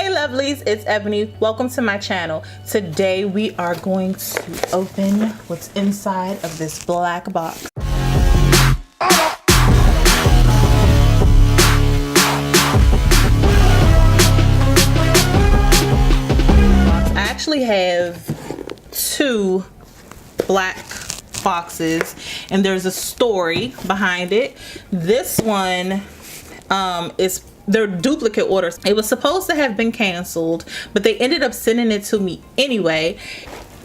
Hey lovelies, it's Ebony. Welcome to my channel. Today we are going to open what's inside of this black box. I actually have two black boxes and there's a story behind it. This one they're duplicate orders. It was supposed to have been canceled, but they ended up sending it to me anyway.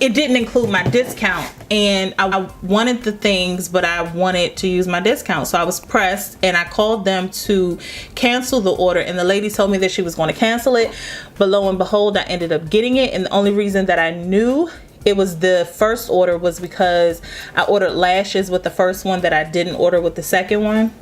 It didn't include my discount, and I wanted the things, but I wanted to use my discount, so I was pressed and I called them to cancel the order, and the lady told me that she was going to cancel it, but lo and behold, I ended up getting it. And the only reason that I knew it was the first order was because I ordered lashes with the first one that I didn't order with the second one.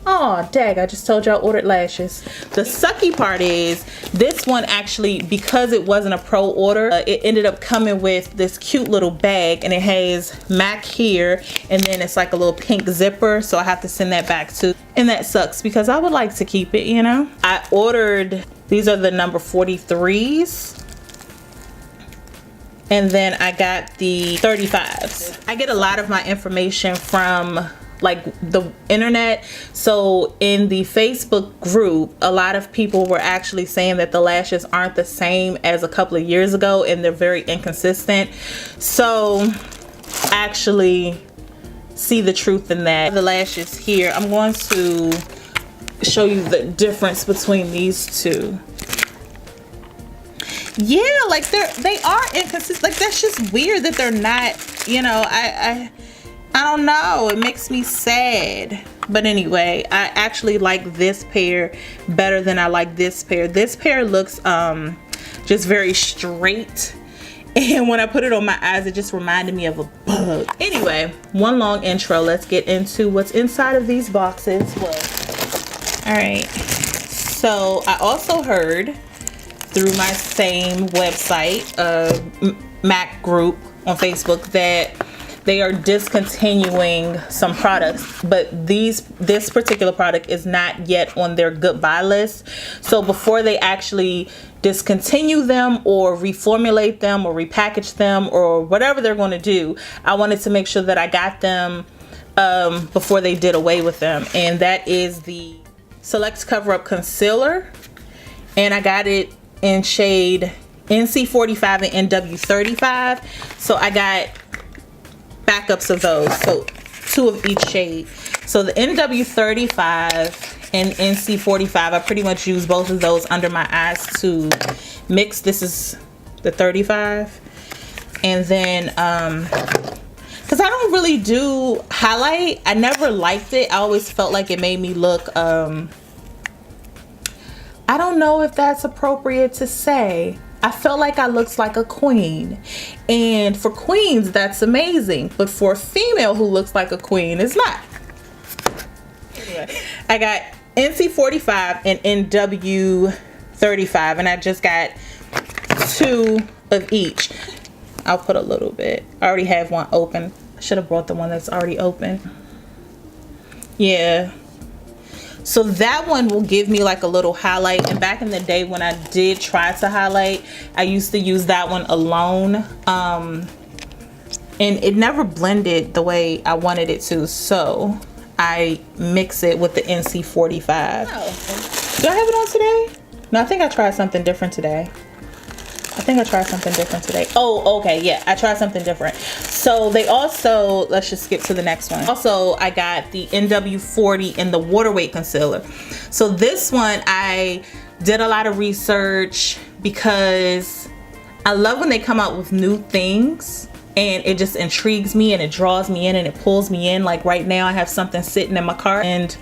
Oh dang, I just told you I ordered lashes. The sucky part is this one actually, because it wasn't a pro order, it ended up coming with this cute little bag, and it has MAC here, and then it's like a little pink zipper, so I have to send that back too. And that sucks because I would like to keep it, you know. I ordered, these are the number 43s. And then I got the 35s. I get a lot of my information from like the internet, so in the Facebook group a lot of people were actually saying that the lashes aren't the same as a couple of years ago and they're very inconsistent, so I actually see the truth in that. The lashes here, I'm going to show you the difference between these two. Yeah, like they are inconsistent. Like that's just weird that they're not, you know. I don't know, it makes me sad. But anyway, I actually like this pair better than I like this pair. This pair looks just very straight, and when I put it on my eyes it just reminded me of a bug. Anyway, one long intro, let's get into what's inside of these boxes. All right, so I also heard through my same website, MAC group on Facebook, that they are discontinuing some products, but this particular product is not yet on their goodbye list. So before they actually discontinue them or reformulate them or repackage them or whatever they're going to do, I wanted to make sure that I got them before they did away with them. And that is the Select Cover Up Concealer, and I got it in shade NC45 and NW35. So I got backups of those, so two of each shade. So the NW35 and NC45, I pretty much use both of those under my eyes to mix. This is the 35, and then because I don't really do highlight, I never liked it. I always felt like it made me look I don't know if that's appropriate to say. I felt like I looked like a queen, and for queens that's amazing, but for a female who looks like a queen, it's not. Anyway, I got NC45 and NW35, and I just got two of each. I'll put a little bit. I already have one open. I should have brought the one that's already open. Yeah. So that one will give me like a little highlight, and back in the day when I did try to highlight, I used to use that one alone, and it never blended the way I wanted it to, so I mix it with the NC45. Oh. Do I have it on today? No, I think I tried something different today. Oh, okay, yeah, I tried something different. So they also, let's just skip to the next one. Also, I got the NW40 in the Waterweight concealer. So this one, I did a lot of research because I love when they come out with new things, and it just intrigues me and it draws me in and it pulls me in. Like right now I have something sitting in my cart and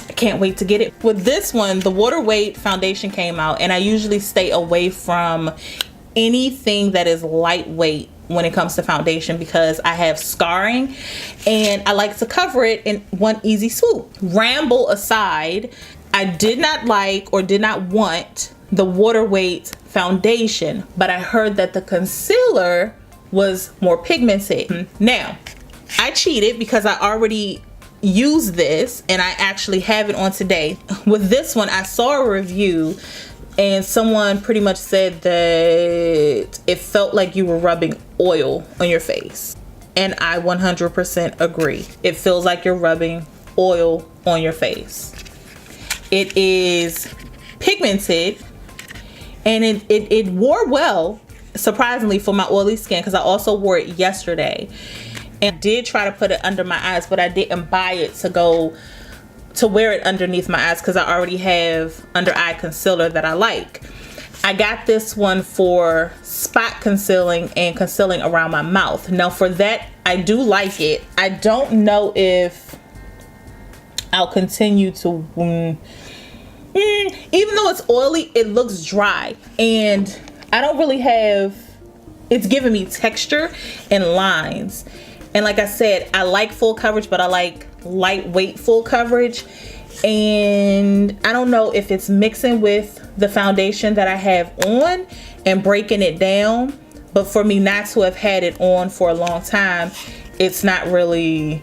I can't wait to get it. With this one, the Waterweight foundation came out, and I usually stay away from anything that is lightweight when it comes to foundation because I have scarring and I like to cover it in one easy swoop. Ramble aside, I did not like or did not want the Waterweight foundation, but I heard that the concealer was more pigmented. Now, I cheated because I already used this and I actually have it on today. With this one, I saw a review and someone pretty much said that it felt like you were rubbing oil on your face. And I 100% agree. It feels like you're rubbing oil on your face. It is pigmented, and it wore well, surprisingly, for my oily skin, because I also wore it yesterday. And I did try to put it under my eyes, but I didn't buy it to wear it underneath my eyes because I already have under eye concealer that I like. I got this one for spot concealing and concealing around my mouth. Now for that, I do like it. I don't know if I'll continue to, even though it's oily, it looks dry. And I don't really have, it's giving me texture and lines. And like I said, I like full coverage, but I like lightweight full coverage. And I don't know if it's mixing with the foundation that I have on and breaking it down, but for me not to have had it on for a long time, it's not really,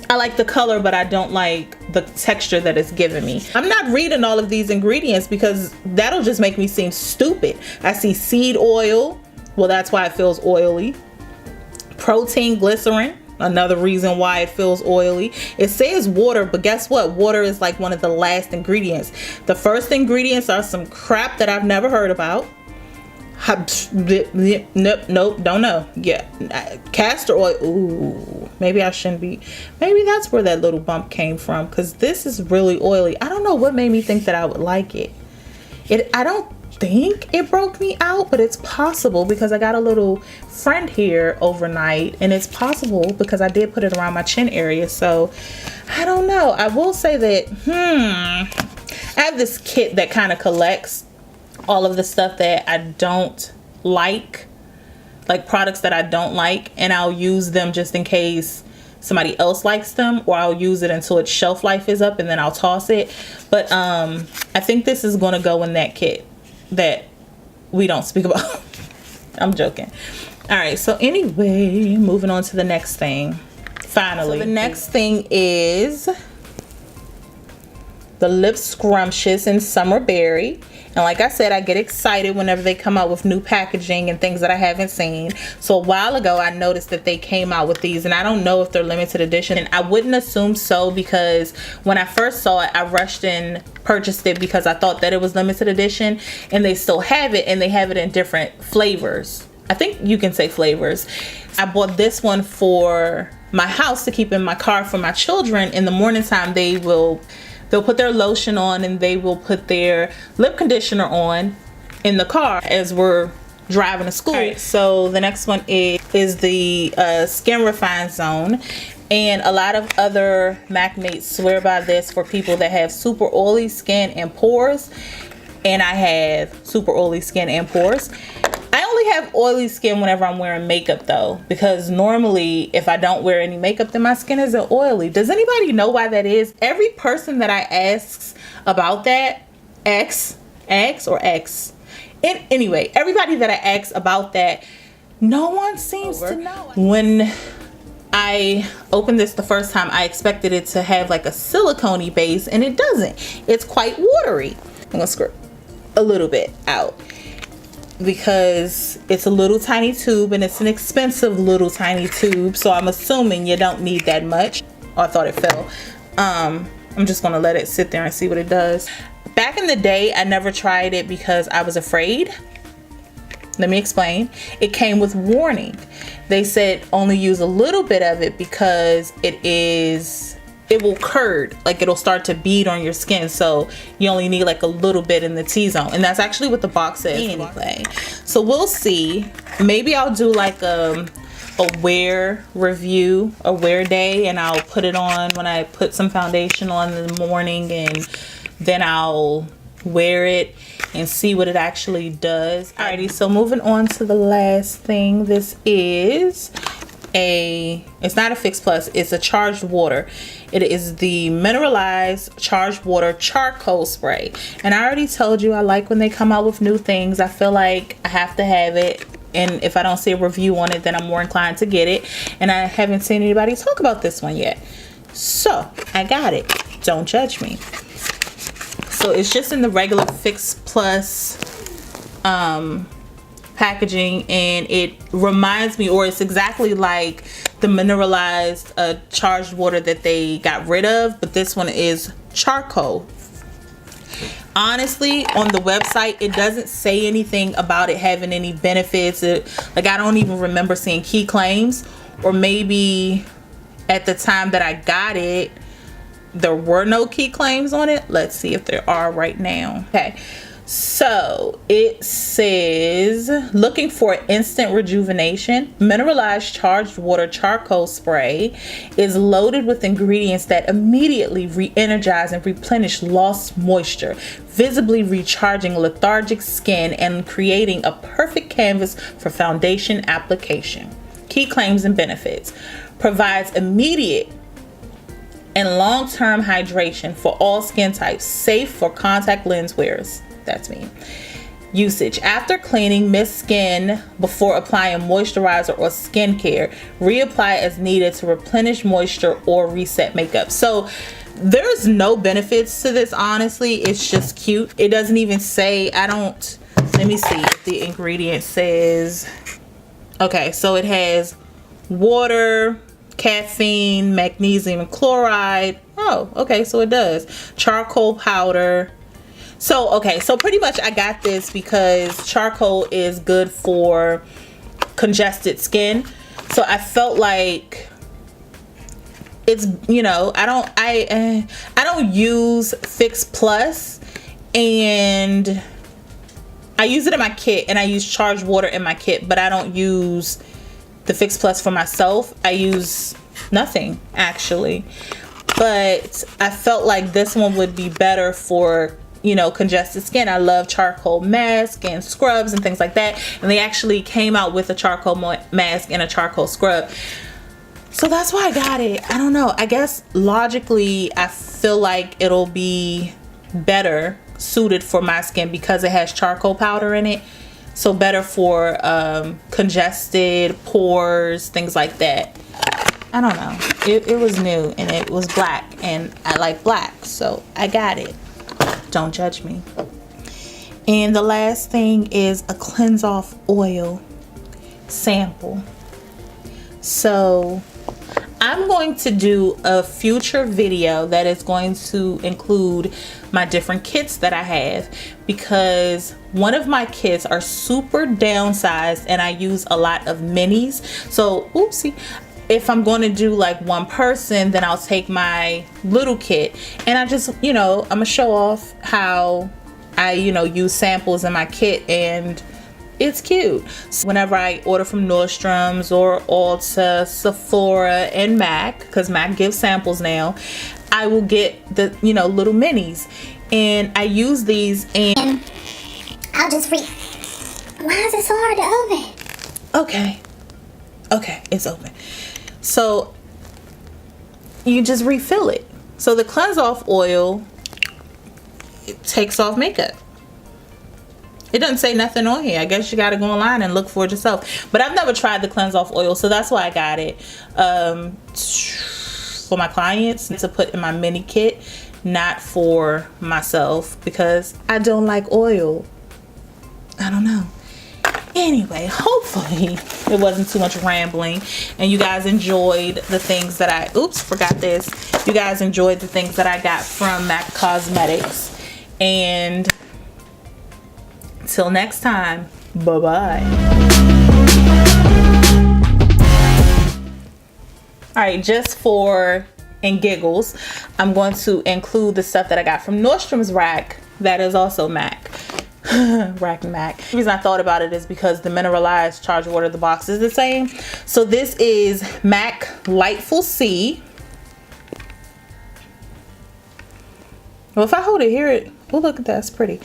I like the color, but I don't like the texture that it's giving me. I'm not reading all of these ingredients because that'll just make me seem stupid. I see seed oil, well, that's why it feels oily. Protein glycerin, another reason why it feels oily. It says water, but guess what? Water is like one of the last ingredients. The first ingredients are some crap that I've never heard about. Nope, don't know. Yeah, castor oil. Ooh, maybe I shouldn't be. Maybe that's where that little bump came from, because this is really oily. I don't know what made me think that I would like it. I don't think it broke me out, but it's possible because I got a little friend here overnight, and it's possible because I did put it around my chin area. So I don't know. I will say that I have this kit that kind of collects all of the stuff that I don't like products that I don't like, and I'll use them just in case somebody else likes them, or I'll use it until its shelf life is up and then I'll toss it. But I think this is going to go in that kit that we don't speak about. I'm joking. All right, so anyway, moving on to the next thing. Finally, so the next thing is the Lip Scrumptious in Summer Berry. And like I said, I get excited whenever they come out with new packaging and things that I haven't seen. So a while ago, I noticed that they came out with these, and I don't know if they're limited edition. And I wouldn't assume so, because when I first saw it, I rushed and purchased it because I thought that it was limited edition, and they still have it, and they have it in different flavors. I think you can say flavors. I bought this one for my house to keep in my car for my children. In the morning time, they'll put their lotion on and they will put their lip conditioner on in the car as we're driving to school. Right, so the next one is the Skin Refine Zone. And a lot of other MAC mates swear by this for people that have super oily skin and pores. And I have super oily skin and pores. I only have oily skin whenever I'm wearing makeup though, because normally if I don't wear any makeup, then my skin isn't oily. Does anybody know why that is? Every person that I ask about that, anyway, everybody that I ask about that, no one seems to know. When I opened this the first time, I expected it to have like a silicone-y base, and it doesn't. It's quite watery. I'm gonna squirt a little bit out, because it's a little tiny tube, and it's an expensive little tiny tube, so I'm assuming you don't need that much. Oh, I thought it fell. I'm just gonna let it sit there and see what it does. Back in the day, I never tried it because I was afraid. Let me explain. It came with warning. They said only use a little bit of it because it will curd, like it'll start to bead on your skin, so you only need like a little bit in the T-zone, and that's actually what the box says anyway. So we'll see. Maybe I'll do like a wear review, a wear day, and I'll put it on when I put some foundation on in the morning, and then I'll wear it and see what it actually does. Alrighty, so moving on to the last thing. This is it's not a Fix Plus, it's a charged water. It is the mineralized charged water charcoal spray, and I already told you I like when they come out with new things. I feel like I have to have it, and if I don't see a review on it, then I'm more inclined to get it, and I haven't seen anybody talk about this one yet, so I got it. Don't judge me. So it's just in the regular Fix Plus packaging, and it reminds me, or it's exactly like the mineralized charged water that they got rid of, but this one is charcoal. Honestly, on the website it doesn't say anything about it having any benefits. Like, I don't even remember seeing key claims, or maybe at the time that I got it there were no key claims on it. Let's see if there are right now. Okay, so it says, looking for instant rejuvenation, mineralized charged water charcoal spray is loaded with ingredients that immediately re-energize and replenish lost moisture, visibly recharging lethargic skin and creating a perfect canvas for foundation application. Key claims and benefits: provides immediate and long-term hydration for all skin types, safe for contact lens wearers. That's me. Usage: after cleaning, mist skin before applying moisturizer or skincare. Reapply as needed to replenish moisture or reset makeup. So there's no benefits to this, honestly. It's just cute. It doesn't even say, let me see if the ingredient says. Okay, so it has water, caffeine, magnesium chloride. Oh, okay, so it does. Charcoal powder. So, okay, so pretty much I got this because charcoal is good for congested skin. So I felt like it's, you know, I don't use Fix Plus, and I use it in my kit, and I use charged water in my kit, but I don't use the Fix Plus for myself. I use nothing, actually. But I felt like this one would be better for, you know, congested skin. I love charcoal mask and scrubs and things like that. And they actually came out with a charcoal mask and a charcoal scrub. So that's why I got it. I don't know. I guess logically, I feel like it'll be better suited for my skin because it has charcoal powder in it. So better for congested pores, things like that. I don't know. It was new and it was black, and I like black, so I got it. Don't judge me. And the last thing is a cleanse off oil sample. So I'm going to do a future video that is going to include my different kits that I have, because one of my kits are super downsized and I use a lot of minis. So oopsie, if I'm going to do like one person, then I'll take my little kit, and I just, you know, I'm gonna show off how I, you know, use samples in my kit, and it's cute. So whenever I order from Nordstrom's or Ulta, Sephora, and MAC, because MAC gives samples now, I will get the, you know, little minis, and I use these, and I'll just why is it so hard to open? Okay, it's open. So you just refill it. So the cleanse off oil, it takes off makeup. It doesn't say nothing on here. I guess you got to go online and look for it yourself. But I've never tried the cleanse off oil, so that's why I got it for my clients to put in my mini kit, not for myself, because I don't like oil. I don't know. Anyway, hopefully it wasn't too much rambling and you guys enjoyed the things that I, forgot this. You guys enjoyed the things that I got from MAC Cosmetics. And till next time, bye-bye. All right, just for and giggles, I'm going to include the stuff that I got from Nordstrom's Rack that is also MAC. Rack and MAC. The reason I thought about it is because the mineralized charged water, the box is the same. So this is MAC Lightful C. Well, if I hold it here, oh, look at that, it's pretty.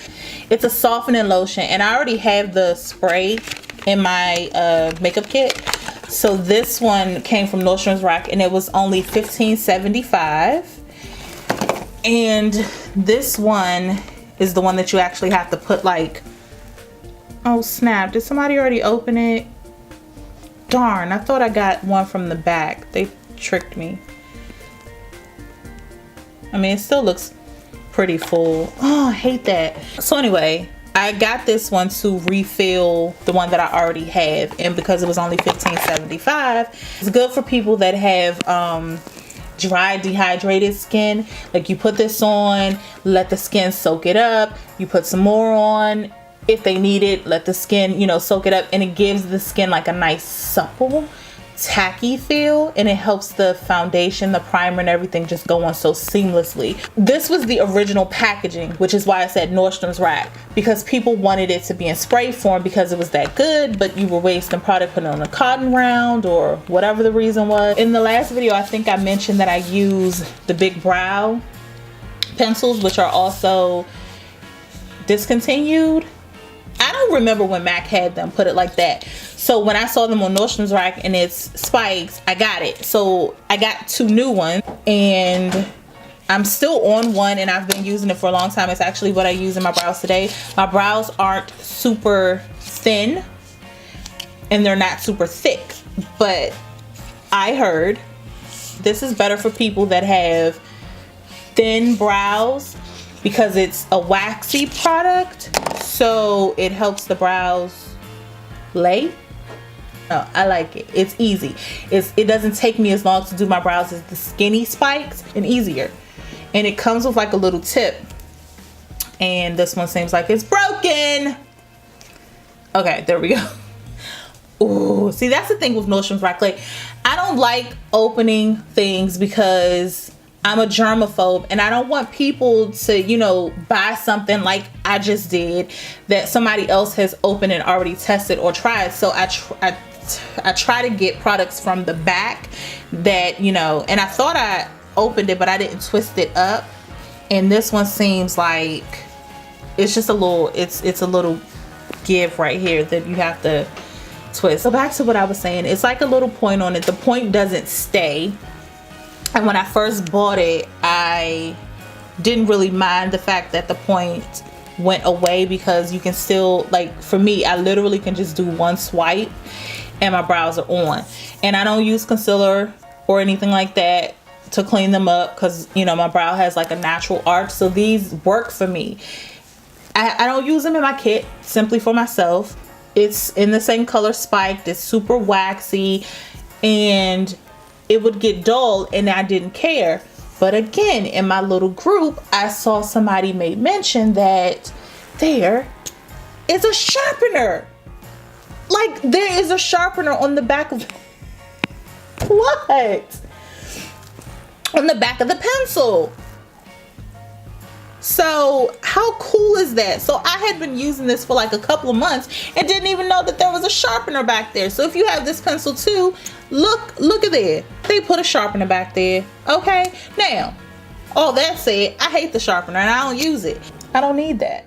It's a softening lotion, and I already have the spray in my makeup kit. So this one came from Nordstrom's Rack, and it was only $15.75. And this one is the one that you actually have to put, like, oh snap, did somebody already open it? Darn, I thought I got one from the back. They tricked me. I mean, it still looks pretty full. Oh, I hate that. So anyway, I got this one to refill the one that I already have, and because it was only $15.75, it's good for people that have dry, dehydrated skin. Like, you put this on, let the skin soak it up, you put some more on if they need it, let the skin, you know, soak it up, and it gives the skin like a nice supple, tacky feel, and it helps the foundation, the primer, and everything just go on so seamlessly. This was the original packaging, which is why I said Nordstrom's Rack, because people wanted it to be in spray form because it was that good, but you were wasting product putting on a cotton round or whatever the reason was. In the last video, I think I mentioned that I use the big brow pencils, which are also discontinued. I don't remember when MAC had them, put it like that. So when I saw them on Nordstrom's Rack and it's spikes, I got it. So I got 2 new ones, and I'm still on one, and I've been using it for a long time. It's actually what I use in my brows today. My brows aren't super thin and they're not super thick, but I heard this is better for people that have thin brows because it's a waxy product, so it helps the brows lay. Oh, I like it. It's easy. It doesn't take me as long to do my brows as the skinny spikes, and easier. And it comes with like a little tip. And this one seems like it's broken. Okay, there we go. Ooh, see, that's the thing with Nordstrom's Rack. Like, I don't like opening things because I'm a germaphobe, and I don't want people to, you know, buy something like I just did that somebody else has opened and already tested or tried. So I try to get products from the back that, you know, and I thought I opened it, but I didn't twist it up. And this one seems like it's just a little, it's a little give right here that you have to twist. So back to what I was saying, it's like a little point on it. The point doesn't stay. And when I first bought it, I didn't really mind the fact that the point went away, because you can still, like, for me, I literally can just do one swipe and my brows are on. And I don't use concealer or anything like that to clean them up, because, you know, my brow has like a natural arch, so these work for me. I don't use them in my kit, simply for myself. It's in the same color spiked, it's super waxy, and it would get dull and I didn't care. But again, in my little group, I saw somebody made mention that there is a sharpener. Like, there is a sharpener on the back of what? On the back of the pencil. So how cool is that? So I had been using this for like a couple of months and didn't even know that there was a sharpener back there. So if you have this pencil too, look at there. They put a sharpener back there. Okay, now all that said, I hate the sharpener and I don't use it. I don't need that.